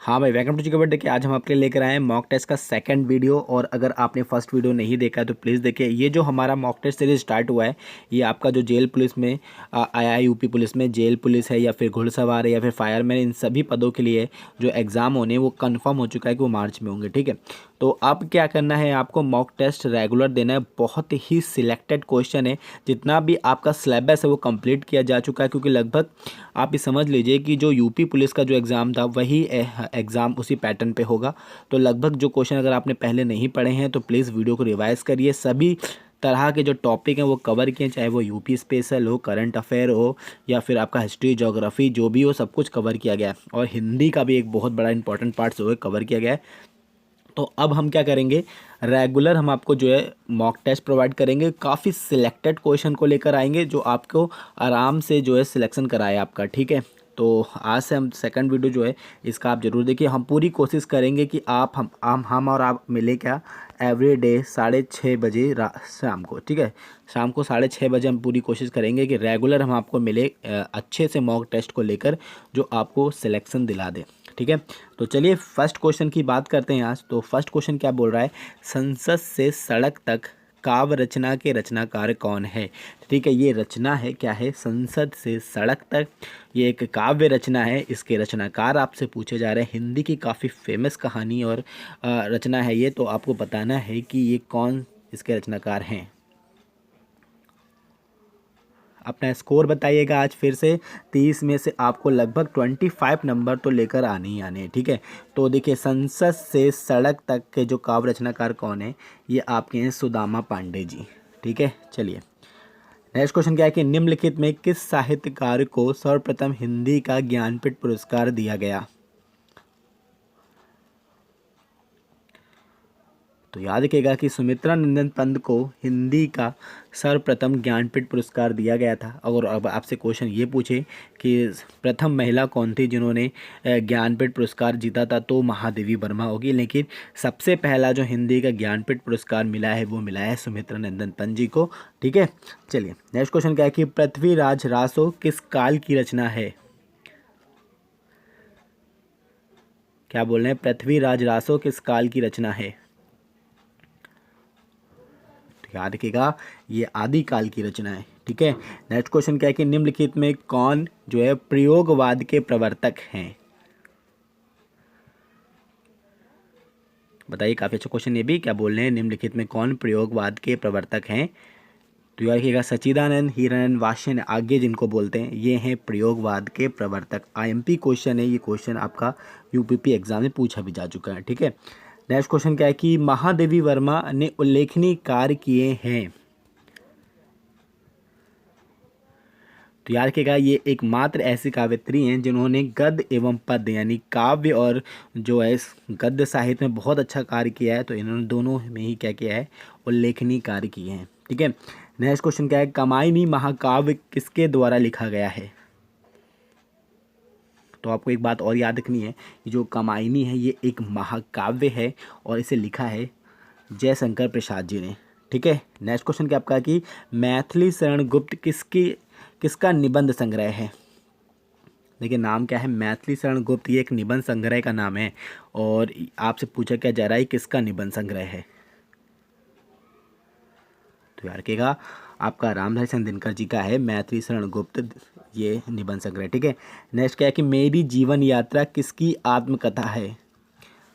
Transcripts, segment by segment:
हाँ भाई, welcome to chicken. देखिए आज हम आपके लिए लेकर आए हैं मॉक टेस्ट का सेकंड वीडियो। और अगर आपने फर्स्ट वीडियो नहीं देखा है तो प्लीज़ देखिए। ये जो हमारा मॉक टेस्ट सीरीज स्टार्ट हुआ है, ये आपका जो जेल पुलिस में आया है, यूपी पुलिस में जेल पुलिस है या फिर घुड़सवार है या फिर फायरमैन, इन सभी पदों के लिए जो एग्ज़ाम होने वो कन्फर्म हो चुका है कि वो मार्च में होंगे। ठीक है, तो अब क्या करना है, आपको मॉक टेस्ट रेगुलर देना है। बहुत ही सिलेक्टेड क्वेश्चन है, जितना भी आपका सिलेबस है वो कंप्लीट किया जा चुका है। क्योंकि लगभग आप ये समझ लीजिए कि जो यूपी पुलिस का जो एग्ज़ाम था वही एग्ज़ाम उसी पैटर्न पे होगा। तो लगभग जो क्वेश्चन अगर आपने पहले नहीं पढ़े हैं तो प्लीज़ वीडियो को रिवाइज़ करिए। सभी तरह के जो टॉपिक हैं वो कवर किए, चाहे वो यूपी स्पेशल हो, करंट अफेयर हो या फिर आपका हिस्ट्री ज्योग्राफी जो भी हो, सब कुछ कवर किया गया है। और हिंदी का भी एक बहुत बड़ा इंपॉर्टेंट पार्ट जो है कवर किया गया है। तो अब हम क्या करेंगे, रेगुलर हम आपको जो है मॉक टेस्ट प्रोवाइड करेंगे। काफ़ी सिलेक्टेड क्वेश्चन को लेकर आएंगे जो आपको आराम से जो है सिलेक्शन कराए आपका। ठीक है, तो आज से हम सेकंड वीडियो जो है इसका आप ज़रूर देखिए। हम पूरी कोशिश करेंगे कि आप हम और आप मिले क्या, एवरी डे 6:30 बजे शाम को। ठीक है, शाम को 6:30 बजे हम पूरी कोशिश करेंगे कि रेगुलर हम आपको मिले अच्छे से मॉक टेस्ट को लेकर जो आपको सिलेक्शन दिला दे। ठीक है, तो चलिए फर्स्ट क्वेश्चन की बात करते हैं आज। तो फर्स्ट क्वेश्चन क्या बोल रहा है, संसद से सड़क तक काव्य रचना के रचनाकार कौन है। ठीक है, ये रचना है, क्या है, संसद से सड़क तक, ये एक काव्य रचना है। इसके रचनाकार आपसे पूछे जा रहे हैं। हिंदी की काफ़ी फेमस कहानी और रचना है ये, तो आपको बताना है कि ये कौन इसके रचनाकार हैं। अपना स्कोर बताइएगा आज फिर से। 30 में से आपको लगभग 25 नंबर तो लेकर आने ही आने हैं। ठीक है, तो देखिए संसद से सड़क तक के जो काव्य रचनाकार कौन है, ये आपके हैं सुदामा पांडे जी। ठीक है, चलिए नेक्स्ट क्वेश्चन क्या है कि निम्नलिखित में किस साहित्यकार को सर्वप्रथम हिंदी का ज्ञानपीठ पुरस्कार दिया गया। तो याद रखिएगा कि सुमित्रा नंदन पंत को हिंदी का सर्वप्रथम ज्ञानपीठ पुरस्कार दिया गया था। और अब आपसे क्वेश्चन ये पूछे कि प्रथम महिला कौन थी जिन्होंने ज्ञानपीठ पुरस्कार जीता था, तो महादेवी वर्मा होगी। लेकिन सबसे पहला जो हिंदी का ज्ञानपीठ पुरस्कार मिला है वो मिला है सुमित्रा नंदन पंत जी को। ठीक है, चलिए नेक्स्ट क्वेश्चन क्या है कि पृथ्वीराज रासो किस काल की रचना है। क्या बोल रहे हैं, पृथ्वीराज रासो किस काल की रचना है। याद रखिएगा ये आदिकाल की रचना है। ठीक है, नेक्स्ट क्वेश्चन क्या है कि निम्नलिखित में कौन जो है प्रयोगवाद के प्रवर्तक हैं। बताइए, काफी अच्छा क्वेश्चन ये भी। क्या बोल रहे हैं, निम्नलिखित में कौन प्रयोगवाद के प्रवर्तक हैं। तो याद रखिएगा सच्चिदानंद, हिरानंद, वात्स्यन आगे जिनको बोलते हैं, ये हैं प्रयोगवाद के प्रवर्तक। आईएमपी क्वेश्चन है ये, क्वेश्चन आपका यूपीपी एग्जाम में पूछा भी जा चुका है। ठीक है, नेक्स्ट क्वेश्चन क्या है कि महादेवी वर्मा ने उल्लेखनीय कार्य किए हैं। तो याद रखिएगा ये एकमात्र ऐसी काव्यत्री हैं जिन्होंने गद्य एवं पद्य यानी काव्य और जो है गद्य साहित्य में बहुत अच्छा कार्य किया है। तो इन्होंने दोनों में ही क्या किया है, उल्लेखनीय कार्य किए हैं। ठीक है, नेक्स्ट क्वेश्चन क्या है, कामायनी महाकाव्य किसके द्वारा लिखा गया है। तो आपको एक बात और याद रखनी है कि जो कामायनी है ये एक महाकाव्य है और इसे लिखा है जयशंकर प्रसाद जी ने। ठीक है, नेक्स्ट क्वेश्चन क्या आपका कि मैथिली शरण गुप्त किसका निबंध संग्रह है। देखिए नाम क्या है, मैथिली शरण गुप्त, ये एक निबंध संग्रह का नाम है। और आपसे पूछा क्या जा रहा है, किसका निबंध संग्रह है। तो याद रखिएगा आपका रामधारी सिंह दिनकर जी का है मैथिली शरण गुप्त ये निबंध संग्रह। ठीक है, नेक्स्ट क्या है कि मेरी जीवन यात्रा किसकी आत्मकथा है।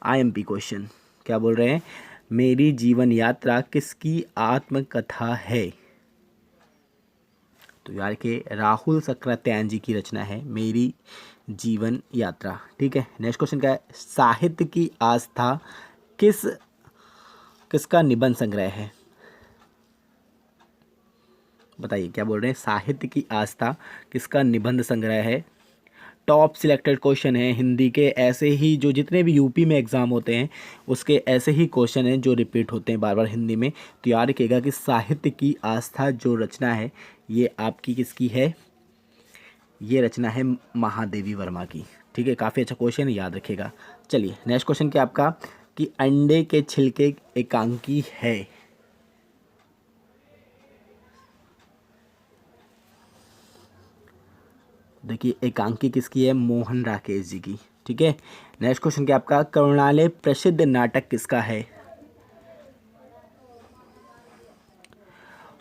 आईएमपी क्वेश्चन, क्या बोल रहे हैं, मेरी जीवन यात्रा किसकी आत्मकथा है। तो यार के राहुल सक्रात्यायन जी की रचना है मेरी जीवन यात्रा। ठीक है, नेक्स्ट क्वेश्चन क्या है, साहित्य की आस्था किसका निबंध संग्रह है। बताइए, क्या बोल रहे हैं, साहित्य की आस्था किसका निबंध संग्रह है। टॉप सिलेक्टेड क्वेश्चन है हिंदी के, ऐसे ही जो जितने भी यूपी में एग्ज़ाम होते हैं उसके ऐसे ही क्वेश्चन हैं जो रिपीट होते हैं बार बार हिंदी में। तो याद रखिएगा कि साहित्य की आस्था जो रचना है ये आपकी किसकी है, ये रचना है महादेवी वर्मा की। ठीक है, काफ़ी अच्छा क्वेश्चन है, याद रखिएगा। चलिए नेक्स्ट क्वेश्चन क्या आपका कि अंडे के छिलके एकांकी है। देखिए एकांकी किसकी है, मोहन राकेश जी की। ठीक है। नेक्स्ट क्वेश्चन क्या आपका, करुणालय प्रसिद्ध नाटक किसका है?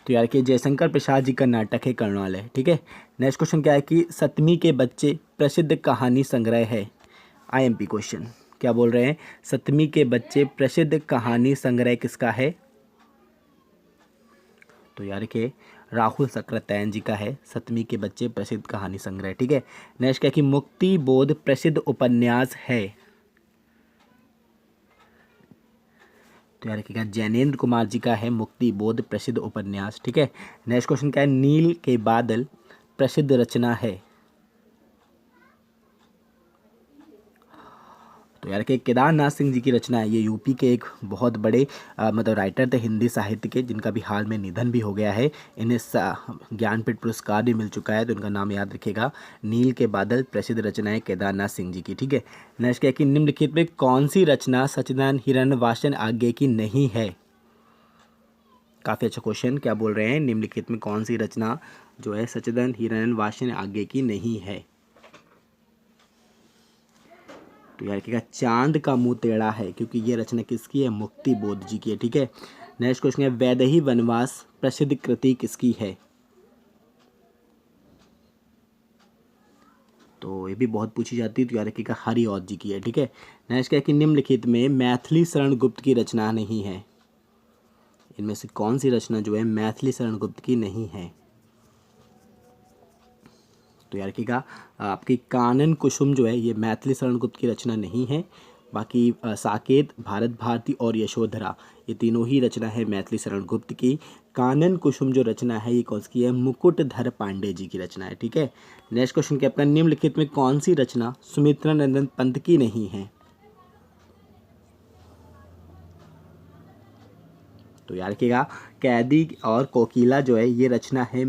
तो यार कि जयशंकर प्रसाद जी का नाटक है करुणालय, ठीक है। नेक्स्ट क्वेश्चन क्या है कि सतमी के बच्चे प्रसिद्ध कहानी संग्रह है। आईएमपी क्वेश्चन, क्या बोल रहे हैं, सतमी के बच्चे प्रसिद्ध कहानी संग्रह किसका है? तो यार के राहुल सक्रातैन जी का है, सतमी के बच्चे प्रसिद्ध कहानी संग्रह, ठीक है। नेक्स्ट क्या है कि मुक्ति बोध प्रसिद्ध उपन्यास है। तो यार क्या, जैनेन्द्र कुमार जी का है मुक्ति बोध प्रसिद्ध उपन्यास, ठीक है। नेक्स्ट क्वेश्चन क्या है, नील के बादल प्रसिद्ध रचना है। तो यार के केदारनाथ सिंह जी की रचना है, ये यूपी के एक बहुत बड़े मतलब राइटर थे हिंदी साहित्य के, जिनका भी हाल में निधन भी हो गया है। इन्हें ज्ञानपीठ पुरस्कार भी मिल चुका है, तो उनका नाम याद रखिएगा। नील के बादल प्रसिद्ध रचना है केदारनाथ सिंह जी की, ठीक है। नेक्स्ट क्या है कि निम्नलिखित में कौन सी रचना सच्चिदानंद हिरण्यवासन आज्ञे की नहीं है? काफ़ी अच्छा क्वेश्चन, क्या बोल रहे हैं, निम्नलिखित में कौन सी रचना जो है सच्चिदानंद हिरण्यवासन आज्ञे की नहीं है? तो यार क्या, चांद का मुंह टेढ़ा है, क्योंकि ये रचना किसकी है, मुक्ति बोध जी की है, ठीक है। नेक्स्ट क्वेश्चन है, वैदेही वनवास प्रसिद्ध कृति किसकी है? तो ये भी बहुत पूछी जाती है, तो यार क्या हरिऔध जी की है, ठीक है। नेक्स्ट क्या है कि निम्नलिखित में मैथिली शरण गुप्त की रचना नहीं है। इनमें से कौन सी रचना जो है मैथिली शरण गुप्त की नहीं है? तो यार की आपकी कानन कुसुम जो है ये मैथिली शरण गुप्त की रचना नहीं है। बाकी साकेत, भारत भारती और यशोधरा, ये तीनों ही रचना है मैथिली शरण गुप्त की। कानन कुसुम जो रचना है ये कौन सी है, मुकुटधर पांडे जी की रचना है, ठीक है। नेक्स्ट क्वेश्चन क्या आपका, निम्नलिखित में कौन सी रचना सुमित्रा नंदन पंत की नहीं है? तो यार रखिएगा, कैदी और कोकिला जो है ये रचना है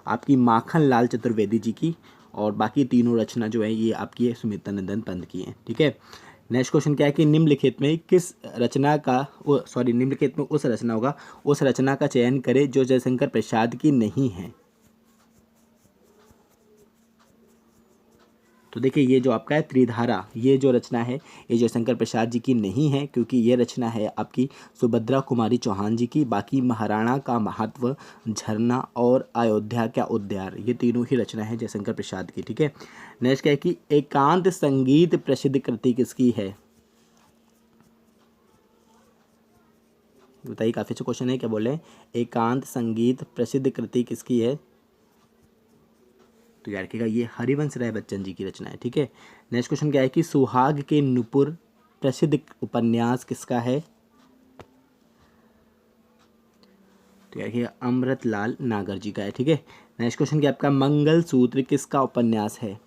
आपकी माखन लाल चतुर्वेदी जी की, और बाकी तीनों रचना जो है ये आपकी है सुमित्रा नंदन पंत की है, ठीक है। नेक्स्ट क्वेश्चन क्या है कि निम्नलिखित में किस रचना का निम्नलिखित में उस रचना होगा, उस रचना का चयन करें जो जयशंकर प्रसाद की नहीं है। तो देखिए ये जो आपका है त्रिधारा, ये जो रचना है ये जयशंकर प्रसाद जी की नहीं है, क्योंकि ये रचना है आपकी सुभद्रा कुमारी चौहान जी की। बाकी महाराणा का महत्व, झरना और अयोध्या का उद्यार, ये तीनों ही रचना है जयशंकर प्रसाद की, ठीक है। नेक्स्ट क्या है कि एकांत संगीत प्रसिद्ध कृति किसकी है? बताइए, काफ़ी अच्छा क्वेश्चन है, क्या बोले, एकांत संगीत प्रसिद्ध कृति किसकी है? तो यार रखिएगा ये हरिवंश राय बच्चन जी की रचना है, ठीक है। नेक्स्ट क्वेश्चन क्या है कि सुहाग के नुपुर प्रसिद्ध उपन्यास किसका है? तो यार रखिएगा अमृतलाल नागर जी का है, ठीक है। नेक्स्ट क्वेश्चन क्या आपका, मंगलसूत्र किसका उपन्यास है?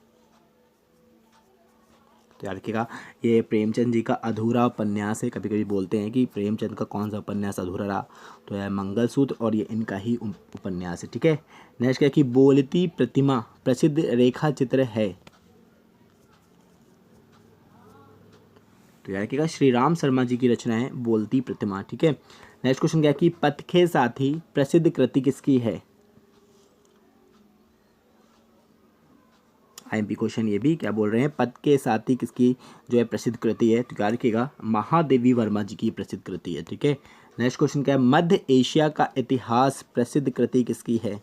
तो याद रखिएगा ये प्रेमचंद जी का अधूरा उपन्यास है। कभी कभी बोलते हैं कि प्रेमचंद का कौन सा उपन्यास अधूरा रहा, तो यह मंगलसूत्र और ये इनका ही उपन्यास है, ठीक है। नेक्स्ट क्या है कि बोलती प्रतिमा प्रसिद्ध रेखा चित्र है। तो याद रखिएगा श्री राम शर्मा जी की रचना है बोलती प्रतिमा, ठीक है। नेक्स्ट क्वेश्चन क्या है कि पथ के साथी प्रसिद्ध कृति किसकी है? आईएमपी क्वेश्चन ये भी, क्या बोल रहे हैं, पद के साथी किसकी जो है प्रसिद्ध कृति है? तो याद रखिएगा महादेवी वर्मा जी की प्रसिद्ध कृति है, ठीक है। नेक्स्ट क्वेश्चन क्या है, मध्य एशिया का इतिहास प्रसिद्ध कृति किसकी है?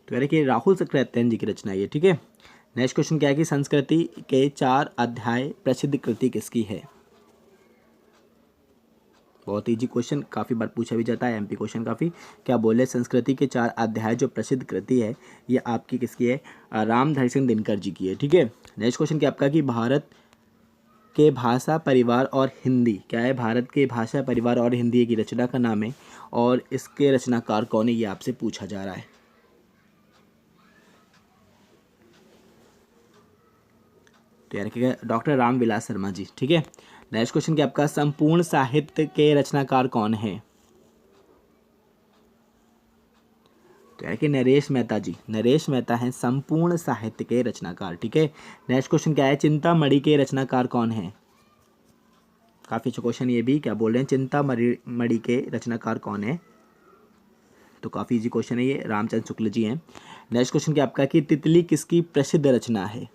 तो याद रखिए राहुल सक्रातैन जी की रचना है, ठीक है। नेक्स्ट क्वेश्चन क्या है कि संस्कृति के 4 अध्याय प्रसिद्ध कृति किसकी है? बहुत इजी क्वेश्चन, काफ़ी बार पूछा भी जाता है, एमपी क्वेश्चन काफ़ी। क्या बोले, संस्कृति के 4 अध्याय जो प्रसिद्ध कृति है ये आपकी किसकी है? रामधारी सिंह दिनकर जी की है, ठीक है। नेक्स्ट क्वेश्चन क्या आपका कि भारत के भाषा परिवार और हिंदी, क्या है, भारत के भाषा परिवार और हिंदी की रचना का नाम है, और इसके रचनाकार कौन है ये आपसे पूछा जा रहा है। तो यार क्या, डॉक्टर रामविलास शर्मा जी, ठीक है। नेक्स्ट क्वेश्चन क्या आपका, संपूर्ण साहित्य के रचनाकार कौन है? तो यार कि नरेश मेहता जी, नरेश मेहता हैं संपूर्ण साहित्य के रचनाकार, ठीक है। नेक्स्ट क्वेश्चन क्या है, चिंतामणि के रचनाकार कौन है? काफ़ी अच्छा क्वेश्चन ये भी, क्या बोल रहे हैं, चिंतामणि के रचनाकार कौन है? तो काफ़ी इजी क्वेश्चन है ये, रामचंद्र शुक्ल जी हैं। नेक्स्ट क्वेश्चन क्या आपका कि तितली किसकी प्रसिद्ध रचना है?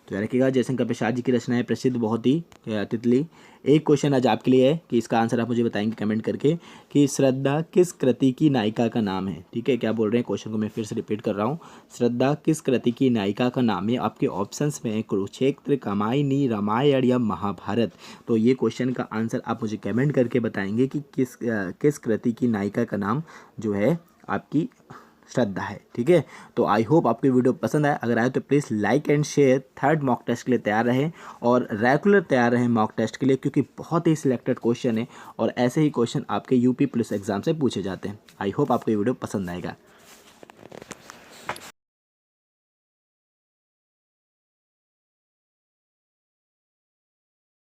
तो याद रखिएगा जयशंकर प्रसाद जी की रचना है प्रसिद्ध बहुत ही तितली। एक क्वेश्चन आज आपके लिए है कि इसका आंसर आप मुझे बताएंगे कमेंट करके कि श्रद्धा किस कृति की नायिका का नाम है। ठीक है, क्या बोल रहे हैं क्वेश्चन को मैं फिर से रिपीट कर रहा हूँ। श्रद्धा किस कृति की नायिका का नाम है? आपके ऑप्शंस में है कुरुक्षेत्र, कामायनी, रामायण या महाभारत। तो ये क्वेश्चन का आंसर आप मुझे कमेंट करके बताएंगे कि किस कृति की नायिका का नाम जो है आपकी श्रद्धा है। ठीक है, तो आई होप आपको वीडियो पसंद आए। अगर आए तो please like and share. Third mock test के लिए तैयार रहें और रेगुलर तैयार रहें मॉक टेस्ट के लिए, क्योंकि बहुत ही सिलेक्टेड क्वेश्चन है और ऐसे ही क्वेश्चन आपके यूपी पुलिस एग्जाम से पूछे जाते हैं। आई होप आपको ये वीडियो पसंद आएगा।